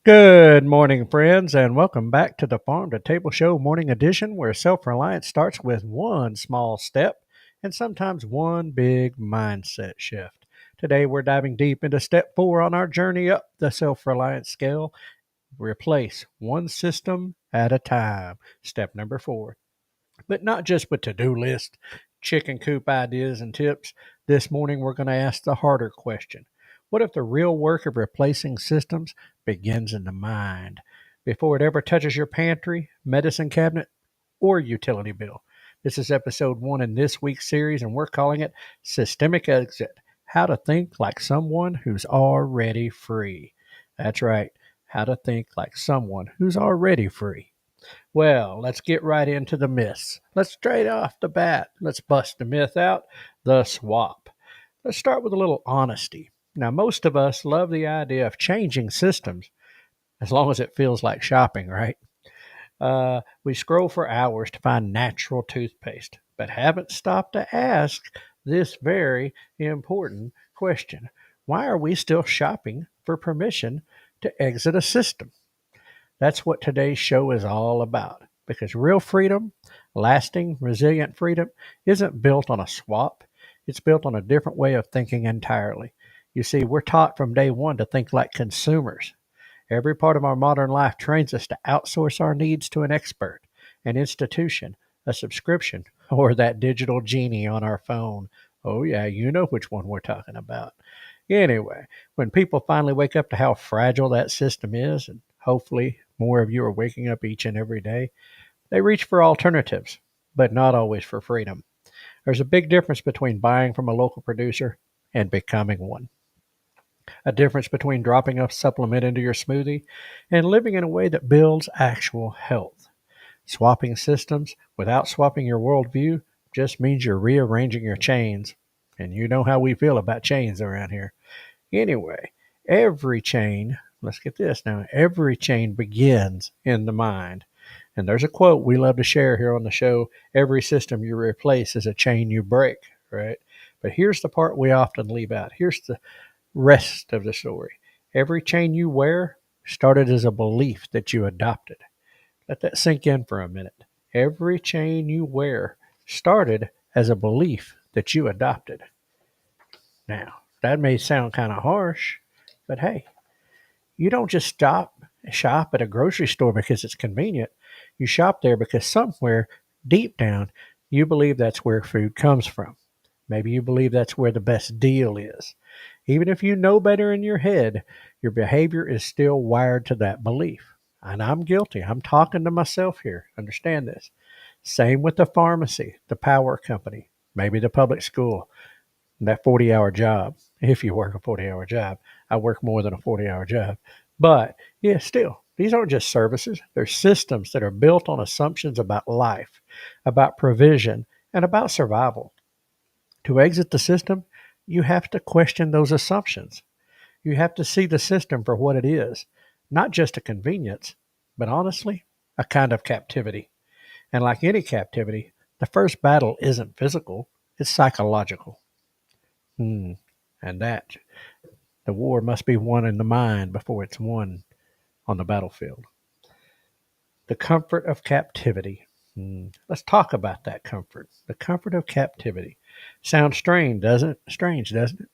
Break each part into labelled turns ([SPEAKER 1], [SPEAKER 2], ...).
[SPEAKER 1] Good morning, friends, and welcome back to the Farm2Table Show morning edition, where self-reliance starts with one small step and sometimes one big mindset shift. Today, we're diving deep into step 4 on our journey up the self-reliance scale. Replace one system at a time. Step number 4. But not just with to-do list, chicken coop ideas and tips. This morning we're going to ask the harder question. What if the real work of replacing systems begins in the mind before it ever touches your pantry, medicine cabinet, or utility bill? This is episode 1 in this week's series, and we're calling it Systemic Exit: How to Think Like Someone Who's Already Free. That's right, how to think like someone who's already free. Well, let's get right into the myths. Let's straight off the bat. Let's bust the myth out, the swap. Let's start with a little honesty. Now, most of us love the idea of changing systems as long as it feels like shopping, right? We scroll for hours to find natural toothpaste, but haven't stopped to ask this very important question. Why are we still shopping for permission to exit a system? That's what today's show is all about. Because real freedom, lasting, resilient freedom, isn't built on a swap. It's built on a different way of thinking entirely. You see, we're taught from day one to think like consumers. Every part of our modern life trains us to outsource our needs to an expert, an institution, a subscription, or that digital genie on our phone. Oh, yeah, you know which one we're talking about. Anyway, when people finally wake up to how fragile that system is, and hopefully more of you are waking up each and every day, they reach for alternatives, but not always for freedom. There's a big difference between buying from a local producer and becoming one. A difference between dropping a supplement into your smoothie and living in a way that builds actual health. Swapping systems without swapping your worldview just means you're rearranging your chains. And you know how we feel about chains around here. Anyway, every chain, let's get this now, every chain begins in the mind. And there's a quote we love to share here on the show: every system you replace is a chain you break, right? But here's the part we often leave out. Here's the rest of the story. Every chain you wear started as a belief that you adopted. Let that sink in for a minute. Every chain you wear started as a belief that you adopted. Now, that may sound kind of harsh, but hey, you don't just shop at a grocery store because it's convenient. You shop there because somewhere deep down you believe that's where food comes from. Maybe you believe that's where the best deal is. Even if you know better in your head, your behavior is still wired to that belief. And I'm guilty. I'm talking to myself here. Understand this. Same with the pharmacy, the power company, maybe the public school, that 40-hour job. If you work a 40-hour job, I work more than a 40-hour job. But yeah, still, these aren't just services. They're systems that are built on assumptions about life, about provision, and about survival. To exit the system, you have to question those assumptions. You have to see the system for what it is, not just a convenience, but honestly, a kind of captivity. And like any captivity, the first battle isn't physical, it's psychological. And that the war must be won in the mind before it's won on the battlefield. The comfort of captivity. Let's talk about that comfort. The comfort of captivity. Sounds strange, doesn't it? Strange, doesn't it?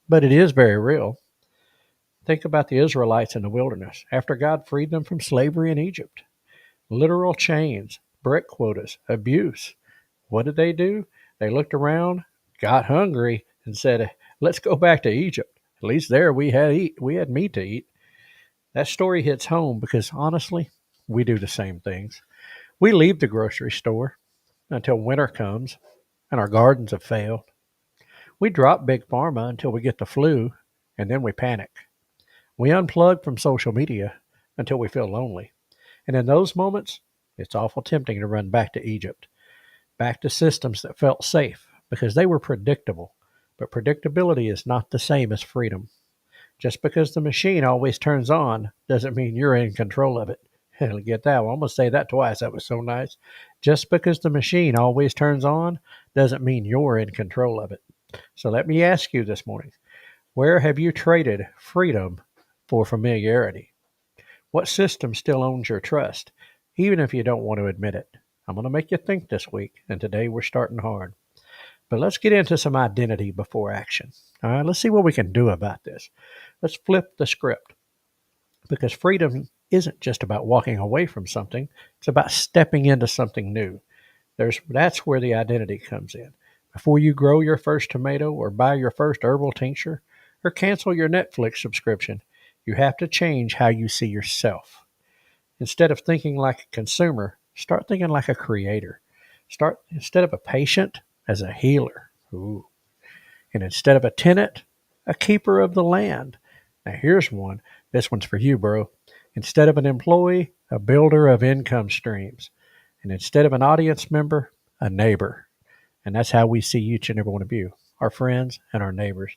[SPEAKER 1] But it is very real. Think about the Israelites in the wilderness after God freed them from slavery in Egypt. Literal chains, brick quotas, abuse. What did they do? They looked around, got hungry, and said, "Let's go back to Egypt. At least there we had meat to eat." That story hits home because honestly, we do the same things. We leave the grocery store until winter comes and our gardens have failed. We drop big pharma until we get the flu, and then we panic. We unplug from social media until we feel lonely. And in those moments, it's awful tempting to run back to Egypt, back to systems that felt safe because they were predictable. But predictability is not the same as freedom. Just because the machine always turns on doesn't mean you're in control of it. Get that one. I'm going to say that twice. That was so nice. Just because the machine always turns on doesn't mean you're in control of it. So let me ask you this morning, where have you traded freedom for familiarity? What system still owns your trust, even if you don't want to admit it? I'm going to make you think this week, and today we're starting hard. But let's get into some identity before action. All right, let's see what we can do about this. Let's flip the script, because freedom isn't just about walking away from something, it's about stepping into something new. That's where the identity comes in. Before you grow your first tomato or buy your first herbal tincture or cancel your Netflix subscription, you have to change how you see yourself. Instead of thinking like a consumer, start thinking like a creator. Start instead of a patient as a healer. Ooh. And instead of a tenant, a keeper of the land. Now here's one. This one's for you, bro. Instead of an employee, a builder of income streams. And instead of an audience member, a neighbor. And that's how we see each and every one of you, our friends and our neighbors.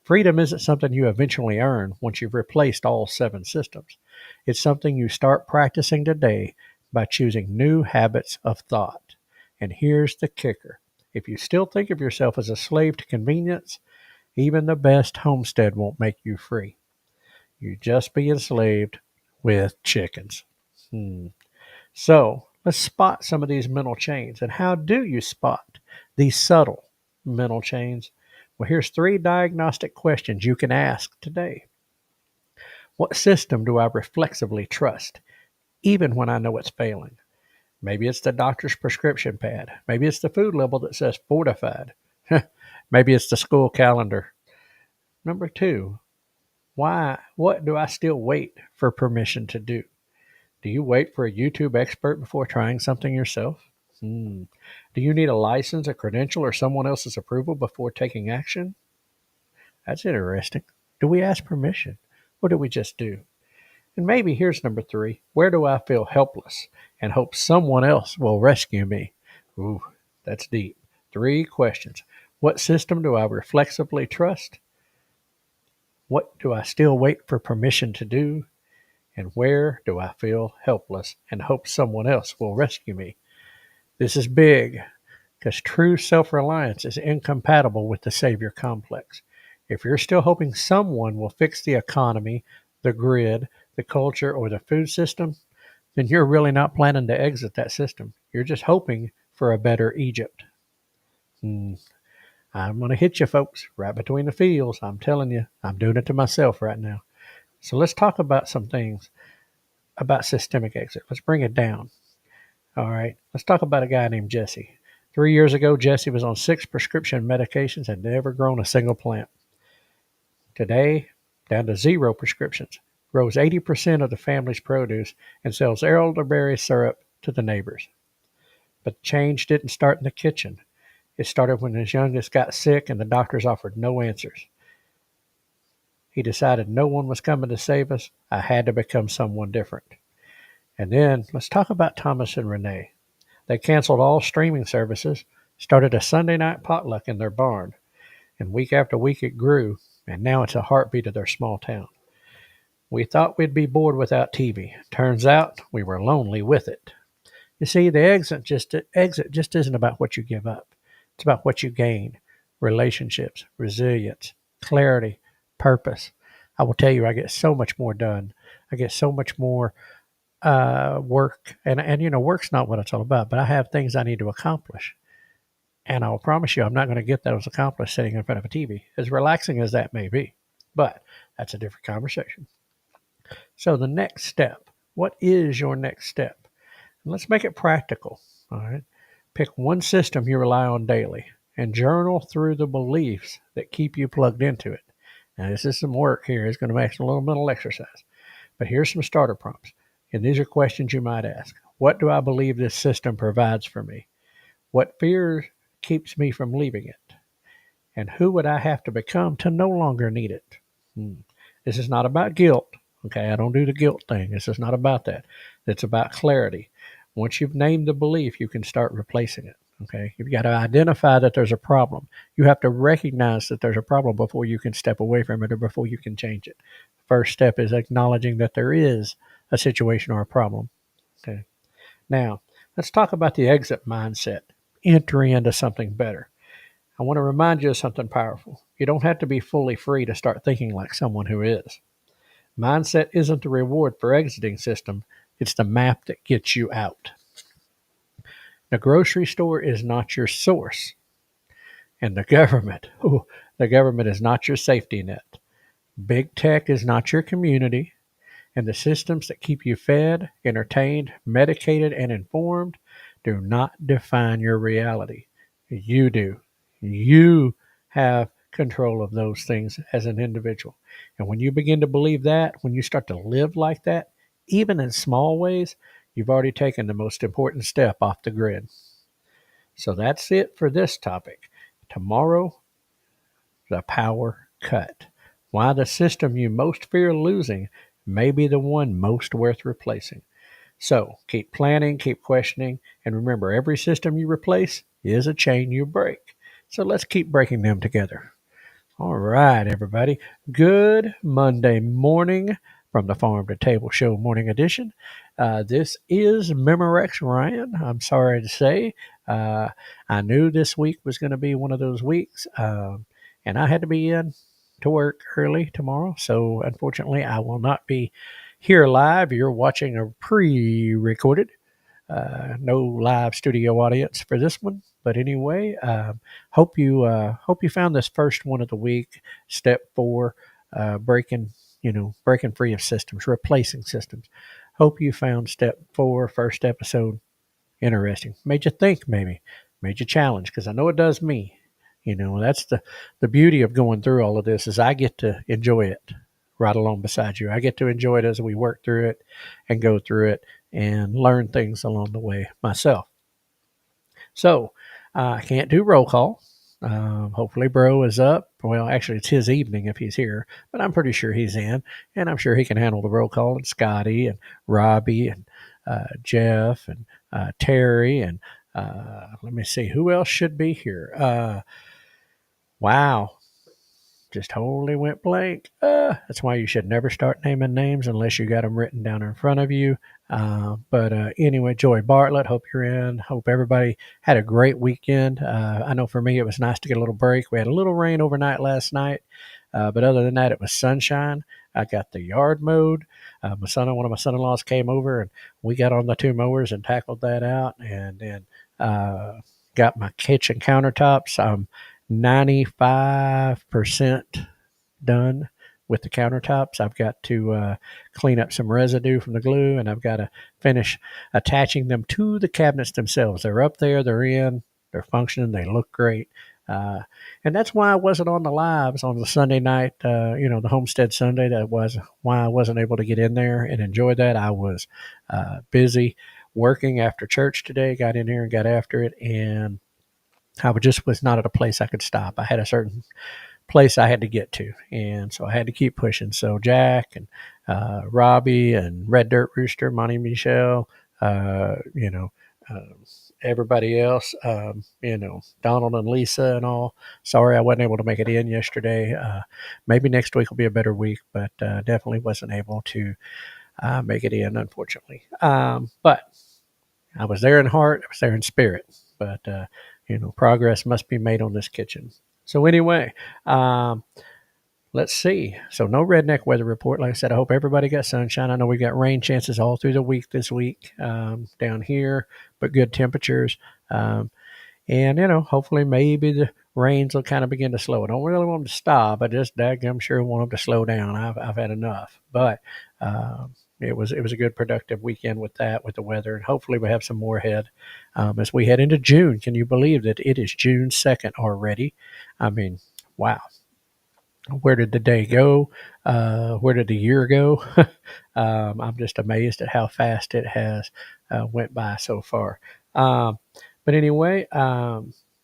[SPEAKER 1] Freedom isn't something you eventually earn once you've replaced all 7 systems. It's something you start practicing today by choosing new habits of thought. And here's the kicker. If you still think of yourself as a slave to convenience, even the best homestead won't make you free. You just be enslaved with chickens. So let's spot some of these mental chains. And how do you spot these subtle mental chains? Well, here's 3 diagnostic questions you can ask today. What system do I reflexively trust, even when I know it's failing? Maybe it's the doctor's prescription pad. Maybe it's the food label that says fortified. Maybe it's the school calendar. Number 2, what do I still wait for permission to do? Do you wait for a YouTube expert before trying something yourself? Do you need a license, a credential, or someone else's approval before taking action? That's interesting. Do we ask permission, or do we just do? And maybe here's number 3. Where do I feel helpless and hope someone else will rescue me? Ooh, that's deep. 3 questions. What system do I reflexively trust? What do I still wait for permission to do? And where do I feel helpless and hope someone else will rescue me? This is big, because true self-reliance is incompatible with the savior complex. If you're still hoping someone will fix the economy, the grid, the culture, or the food system, then you're really not planning to exit that system. You're just hoping for a better Egypt. I'm going to hit you, folks, right between the fields. I'm telling you, I'm doing it to myself right now. So let's talk about some things about systemic exit. Let's bring it down. All right, let's talk about a guy named Jesse. 3 years ago, Jesse was on 6 prescription medications and never grown a single plant. Today, down to 0 prescriptions, grows 80% of the family's produce, and sells elderberry syrup to the neighbors. But change didn't start in the kitchen. It started when his youngest got sick and the doctors offered no answers. He decided no one was coming to save us. I had to become someone different. And then let's talk about Thomas and Renee. They canceled all streaming services, started a Sunday night potluck in their barn, and week after week it grew, and now it's a heartbeat of their small town. We thought we'd be bored without TV. Turns out we were lonely with it. You see, the exit just isn't about what you give up. It's about what you gain. Relationships, resilience, clarity, purpose. I will tell you, I get so much more done. I get so much more work. And you know, work's not what it's all about, but I have things I need to accomplish. And I'll promise you, I'm not going to get those accomplished sitting in front of a TV, as relaxing as that may be. But that's a different conversation. So the next step, what is your next step? And let's make it practical. All right. Pick one system you rely on daily and journal through the beliefs that keep you plugged into it. Now, this is some work here. It's going to make a little mental exercise. But here's some starter prompts. And these are questions you might ask. What do I believe this system provides for me? What fear keeps me from leaving it? And who would I have to become to no longer need it? This is not about guilt. Okay, I don't do the guilt thing. This is not about that. It's about clarity. Once you've named the belief, you can start replacing it. Okay, you've got to identify that there's a problem. You have to recognize that there's a problem before you can step away from it or before you can change it. First step is acknowledging that there is a situation or a problem. Okay, now let's talk about the exit mindset, entry into something better. I want to remind you of something powerful. You don't have to be fully free to start thinking like someone who is. Mindset isn't the reward for exiting system, it's the map that gets you out. The grocery store is not your source, and the government is not your safety net. Big tech is not your community, and the systems that keep you fed, entertained, medicated, and informed do not define your reality. You do. You have control of those things as an individual. And when you begin to believe that, when you start to live like that, even in small ways, you've already taken the most important step off the grid. So that's it for this topic. Tomorrow, the power cut. Why the system you most fear losing may be the one most worth replacing. So keep planning, keep questioning, and remember every system you replace is a chain you break. So let's keep breaking them together. All right, everybody. Good Monday morning from the Farm to Table Show Morning Edition. This is Memorex Ryan. I'm sorry to say. I knew this week was going to be one of those weeks, and I had to be in to work early tomorrow. So, unfortunately, I will not be here live. You're watching a pre recorded. No live studio audience for this one, but anyway, hope you found this first one of the week, step 4, breaking free of systems, replacing systems. Hope you found step 4, first episode, interesting. Made you think, maybe made you challenge, because I know it does me. That's the beauty of going through all of this is I get to enjoy it right along beside you. I get to enjoy it as we work through it and go through it and learn things along the way myself. So I can't do roll call. Hopefully, Bro is up. Well, actually, it's his evening if he's here, but I'm pretty sure he's in, and I'm sure he can handle the roll call. And Scotty and Robbie and Jeff and Terry and let me see who else should be here. Wow, just totally went blank. That's why you should never start naming names unless you got them written down in front of you. But anyway, Joy Bartlett, hope you're in. Hope everybody had a great weekend. I know for me it was nice to get a little break. We had a little rain overnight last night, but other than that, it was sunshine. I got the yard mowed. One of my son-in-laws came over, and we got on the 2 mowers and tackled that out, and then got my kitchen countertops. 95% done with the countertops. I've got to clean up some residue from the glue, and I've got to finish attaching them to the cabinets themselves. They're up there, they're in, they're functioning, they look great. And that's why I wasn't on the lives on the Sunday night, the Homestead Sunday. That was why I wasn't able to get in there and enjoy that. I was busy working after church today, got in here and got after it, and I just was not at a place I could stop. I had a certain place I had to get to, and so I had to keep pushing. So Jack and Robbie and Red Dirt Rooster, Monty Michelle, everybody else, Donald and Lisa and all. Sorry I wasn't able to make it in yesterday. Maybe next week will be a better week, but definitely wasn't able to make it in, unfortunately. But I was there in heart, I was there in spirit, but progress must be made on this kitchen. So anyway, let's see. So no redneck weather report. Like I said, I hope everybody got sunshine. I know we got rain chances all through the week this week down here, but good temperatures. And, hopefully maybe the rains will kind of begin to slow. I don't really want them to stop. I just I'm sure want them to slow down. I've had enough. But it was a good productive weekend with that, with the weather, and hopefully we have some more ahead as we head into June. Can you believe that it is June 2nd already? I mean, wow. Where did the day go? Where did the year go? I'm just amazed at how fast it has went by so far. But anyway,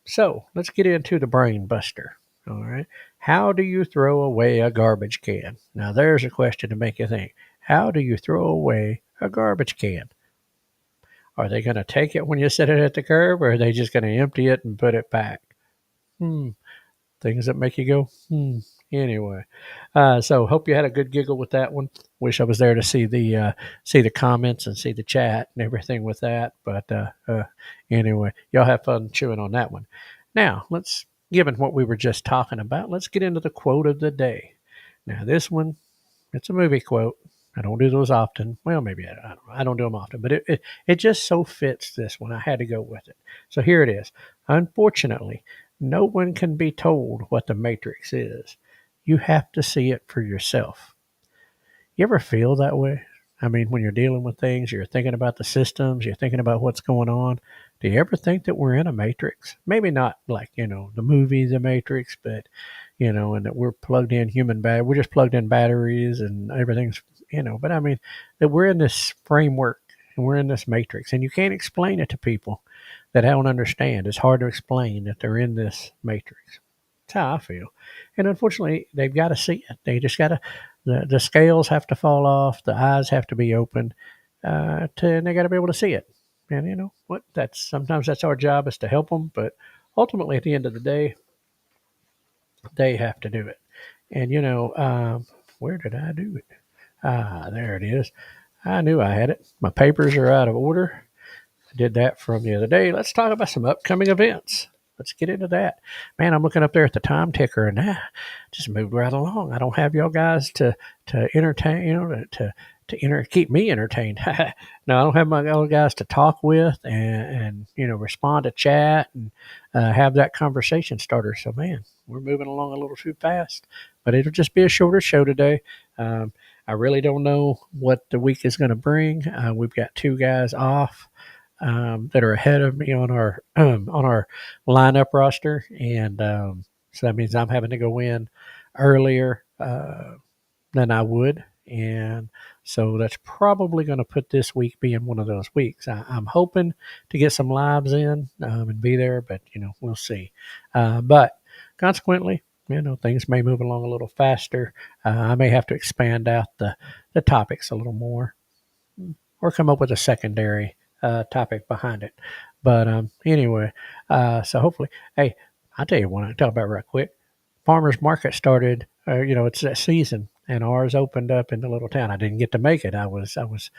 [SPEAKER 1] so let's get into the brain buster. All right. How do you throw away a garbage can? Now, there's a question to make you think. How do you throw away a garbage can? Are they going to take it when you set it at the curb, or are they just going to empty it and put it back? Things that make you go, Anyway, so hope you had a good giggle with that one. Wish I was there to see the comments and see the chat and everything with that. But anyway, y'all have fun chewing on that one. Now, given what we were just talking about, let's get into the quote of the day. Now, this one It's a movie quote. I don't do those often. Well, maybe I don't know. I don't do them often, but it just so fits this one. I had to go with it. So here it is. Unfortunately, no one can be told what the Matrix is. You have to see it for yourself. You ever feel that way? I mean, when you're dealing with things, you're thinking about the systems, you're thinking about what's going on. Do you ever think that we're in a matrix? Maybe not like, the movie The Matrix, but, and that we're plugged in we're just plugged in batteries and everything's, but I mean, that we're in this framework and we're in this matrix and you can't explain it to people that don't understand. It's hard to explain that they're in this matrix. That's how I feel. And unfortunately, they've got to see it. They just got to, the scales have to fall off, the eyes have to be opened, and they got to be able to see it. And you know what? Sometimes that's our job is to help them, but ultimately, at the end of the day, they have to do it. And where did I do it? There it is. I knew I had it. My papers are out of order. I did that from the other day. Let's talk about some upcoming events. Let's get into that. Man, I'm looking up there at the time ticker and just moved right along. I don't have y'all guys to entertain, keep me entertained. No, I don't have my other guys to talk with and respond to chat and have that conversation starter. So, man, we're moving along a little too fast, but it'll just be a shorter show today. I really don't know what the week is going to bring. We've got two guys off that are ahead of me on our lineup roster, and so that means I'm having to go in earlier than I would, and so that's probably going to put this week being one of those weeks. I'm hoping to get some lives in and be there, but we'll see. But consequently, things may move along a little faster. I may have to expand out the topics a little more or come up with a secondary topic behind it. But anyway, so hopefully, hey, I'll tell you one I can talk about right quick. Farmers market started, it's that season, and ours opened up in the little town. I didn't get to make it. I was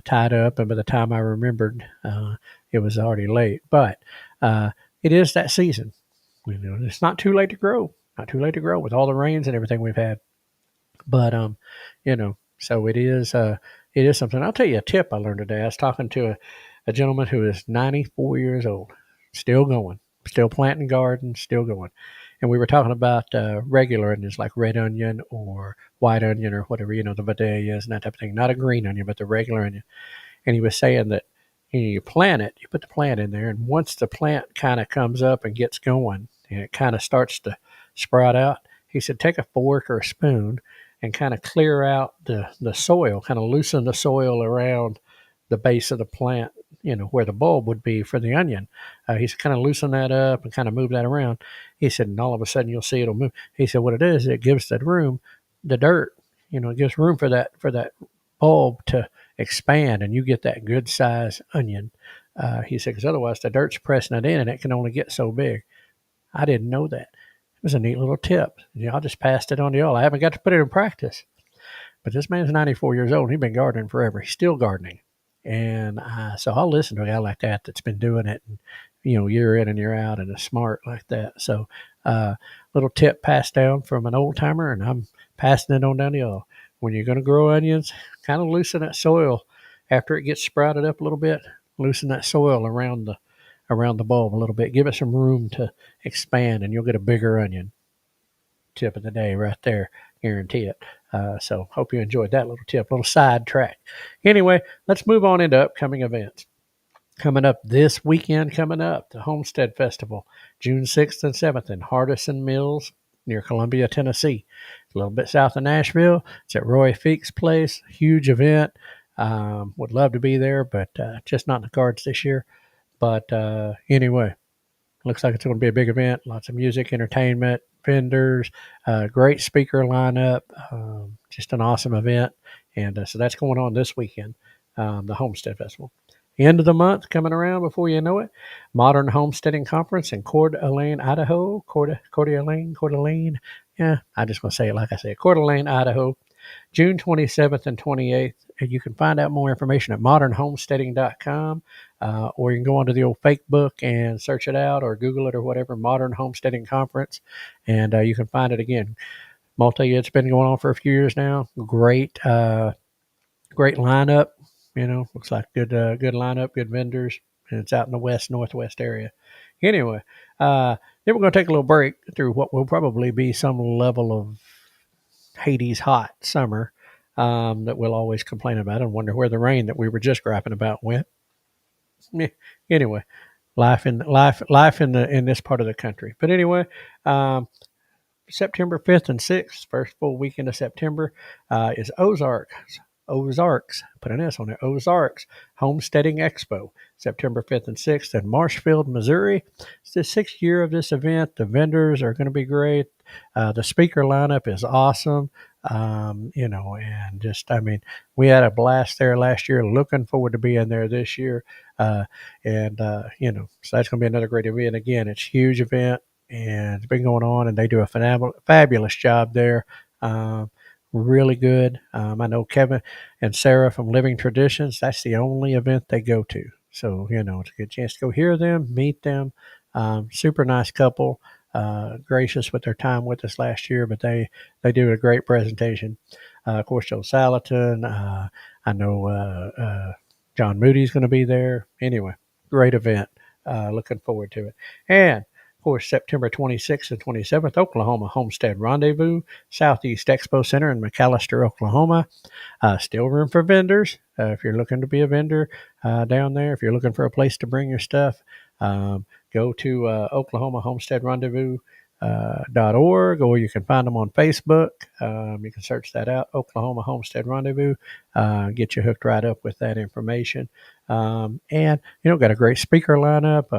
[SPEAKER 1] tied up, and by the time I remembered, it was already late. But it is that season. It's not too late to grow. Not too late to grow with all the rains and everything we've had. But so it is something. I'll tell you a tip I learned today. I was talking to a gentleman who is 94 years old, still going, still planting gardens, still going. And we were talking about regular onions like red onion or white onion or whatever, the vidalias and that type of thing. Not a green onion, but the regular onion. And he was saying that you plant it, you put the plant in there, and once the plant kind of comes up and gets going and it kind of starts to sprout out, he said take a fork or a spoon and kind of clear out the soil, kind of loosen the soil around the base of the plant, where the bulb would be for the onion. He said kind of loosen that up and kind of move that around. He said, and all of a sudden you'll see it'll move. He said what it is, it gives that room, the dirt, it gives room for that bulb to expand and you get that good size onion. He said, because otherwise the dirt's pressing it in and it can only get so big. I didn't know that. It was a neat little tip. I just passed it on to y'all. I haven't got to put it in practice. But this man's 94 years old. And he's been gardening forever. He's still gardening. And so I'll listen to a guy like that that's been doing it, and, year in and year out and is smart like that. So little tip passed down from an old timer, and I'm passing it on down to y'all. When you're going to grow onions, kind of loosen that soil after it gets sprouted up a little bit. Loosen that soil around the bulb a little bit. Give it some room to expand, and you'll get a bigger onion. Tip of the day right there. Guarantee it. So hope you enjoyed that little tip, little side track. Anyway, let's move on into upcoming events. Coming up this weekend, the Homestead Festival, June 6th and 7th in Hardison Mills near Columbia, Tennessee. It's a little bit south of Nashville. It's at Roy Feek's place. Huge event. Would love to be there, but just not in the cards this year. But anyway, looks like it's going to be a big event. Lots of music, entertainment, vendors, great speaker lineup. Just an awesome event. And so that's going on this weekend, the Homestead Festival. End of the month coming around before you know it. Modern Homesteading Conference in Coeur d'Alene, Idaho. Coeur d'Alene. Yeah, I just want to say it like I said. Coeur d'Alene, Idaho. June 27th and 28th. And you can find out more information at modernhomesteading.com, or you can go onto the old Facebook and search it out or Google it or whatever, Modern Homesteading Conference, and you can find it again. It's been going on for a few years now. Great lineup. Looks like good lineup, good vendors, and it's out in the northwest area. Anyway, then we're going to take a little break through what will probably be some level of Hades hot summer that we'll always complain about and wonder where the rain that we were just griping about went. Anyway, life in this part of the country. But anyway, um, September 5th and 6th, first full weekend of September, is Ozarks, put an S on it, Ozarks Homesteading Expo, September 5th and 6th in Marshfield, Missouri. It's the 6th year of this event. The vendors are going to be great. The speaker lineup is awesome. And we had a blast there last year. Looking forward to being there this year. So that's going to be another great event. Again, it's a huge event and it's been going on, and they do a fabulous job there. Really good. I know Kevin and Sarah from Living Traditions, that's the only event they go to. So, it's a good chance to go hear them, meet them. Super nice couple, gracious with their time with us last year, but they do a great presentation. Of course, Joe Salatin, I know John Moody's going to be there. Anyway, great event. Looking forward to it. And of course, September 26th and 27th, Oklahoma Homestead Rendezvous, Southeast Expo Center in McAlester, Oklahoma. Still room for vendors. If you're looking to be a vendor down there, if you're looking for a place to bring your stuff, go to Oklahoma Homestead Rendezvous. .org, or you can find them on Facebook. You can search that out, Oklahoma Homestead Rendezvous. Get you hooked right up with that information. And got a great speaker lineup.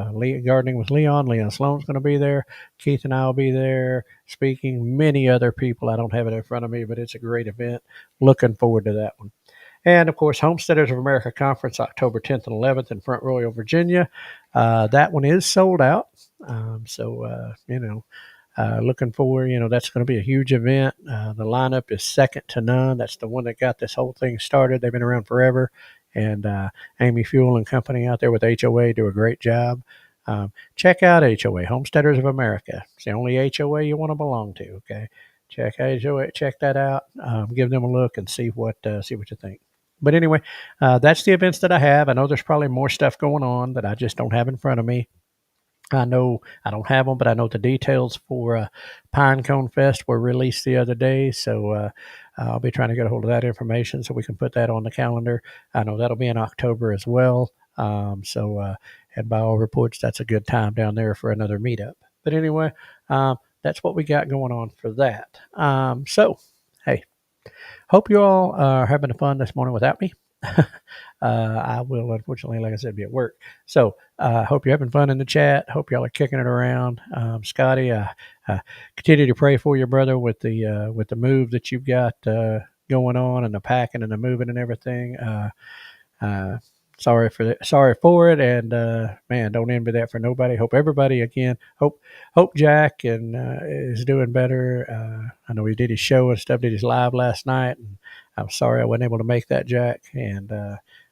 [SPEAKER 1] Gardening with Leon. Leon Sloan's going to be there. Keith and I will be there speaking. Many other people. I don't have it in front of me, but it's a great event. Looking forward to that one. And of course, Homesteaders of America Conference, October 10th and 11th in Front Royal, Virginia. That one is sold out. Looking forward, that's going to be a huge event. The lineup is second to none. That's the one that got this whole thing started. They've been around forever. And Amy Fuel and company out there with HOA do a great job. Check out HOA, Homesteaders of America. It's the only HOA you want to belong to, okay? Check HOA, check that out. Give them a look and see what you think. But anyway, that's the events that I have. I know there's probably more stuff going on that I just don't have in front of me. I know I don't have them, but I know the details for Pine Cone Fest were released the other day. So I'll be trying to get a hold of that information so we can put that on the calendar. I know that'll be in October as well. And by all reports, that's a good time down there for another meetup. But anyway, that's what we got going on for that. Hey, hope you all are having fun this morning without me. I will, unfortunately, like I said, be at work. So I hope you're having fun in the chat. Hope y'all are kicking it around. Scotty, I continue to pray for your brother with the move that you've got going on, and the packing and the moving and everything. Sorry for it, and man, don't envy that for nobody. Hope everybody again. Hope Jack is doing better. I know he did his show and stuff, did his live last night, and I'm sorry I wasn't able to make that, Jack, and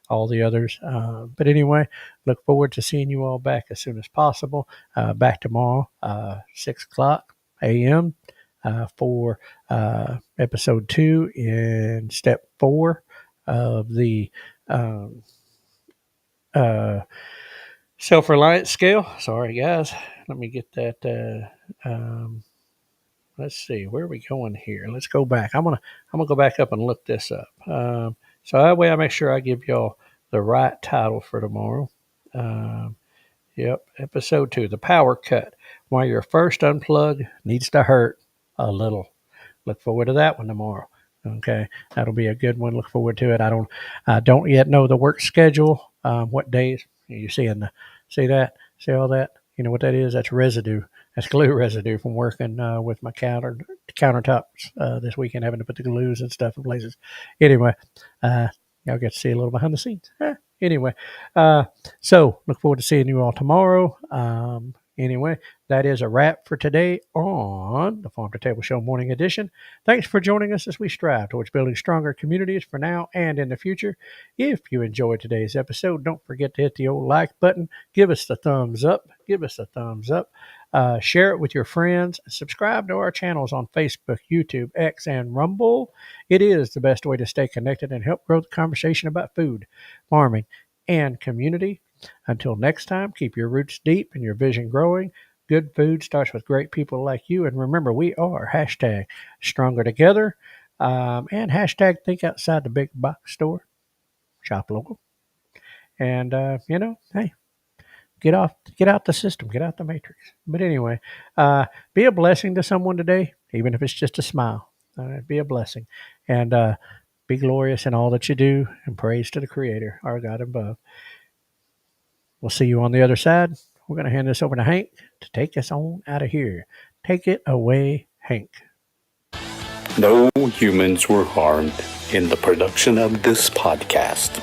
[SPEAKER 1] all the others. But anyway, look forward to seeing you all back as soon as possible. Back tomorrow, 6:00 a.m. For episode 2 in step 4 of the self-reliance scale. Sorry, guys. Let me get that. Let's see. Where are we going here? Let's go back. I'm gonna go back up and look this up. So that way I make sure I give y'all the right title for tomorrow. Yep, episode 2, the power cut. Why your first unplug needs to hurt a little. Look forward to that one tomorrow. Okay, that'll be a good one. Look forward to it. I don't yet know the work schedule. What days you see see all that? You know what that is? That's residue. That's glue residue from working with my countertops this weekend, having to put the glues and stuff in places. Anyway, y'all get to see a little behind the scenes. Anyway, so look forward to seeing you all tomorrow. Anyway, that is a wrap for today on the Farm2Table Show Morning Edition. Thanks for joining us as we strive towards building stronger communities for now and in the future. If you enjoyed today's episode, don't forget to hit the old like button. Give us the thumbs up. Share it with your friends. Subscribe to our channels on Facebook, YouTube, X, and Rumble. It is the best way to stay connected and help grow the conversation about food, farming, and community. Until next time, keep your roots deep and your vision growing. Good food starts with great people like you. And remember, we are hashtag stronger together and hashtag think outside the big box store. Shop local. And, hey, get out the system, get out the matrix. But anyway, be a blessing to someone today, even if it's just a smile. Be a blessing. And be glorious in all that you do. And praise to the Creator, our God above. We'll see you on the other side. We're going to hand this over to Hank to take us on out of here. Take it away, Hank.
[SPEAKER 2] No humans were harmed in the production of this podcast.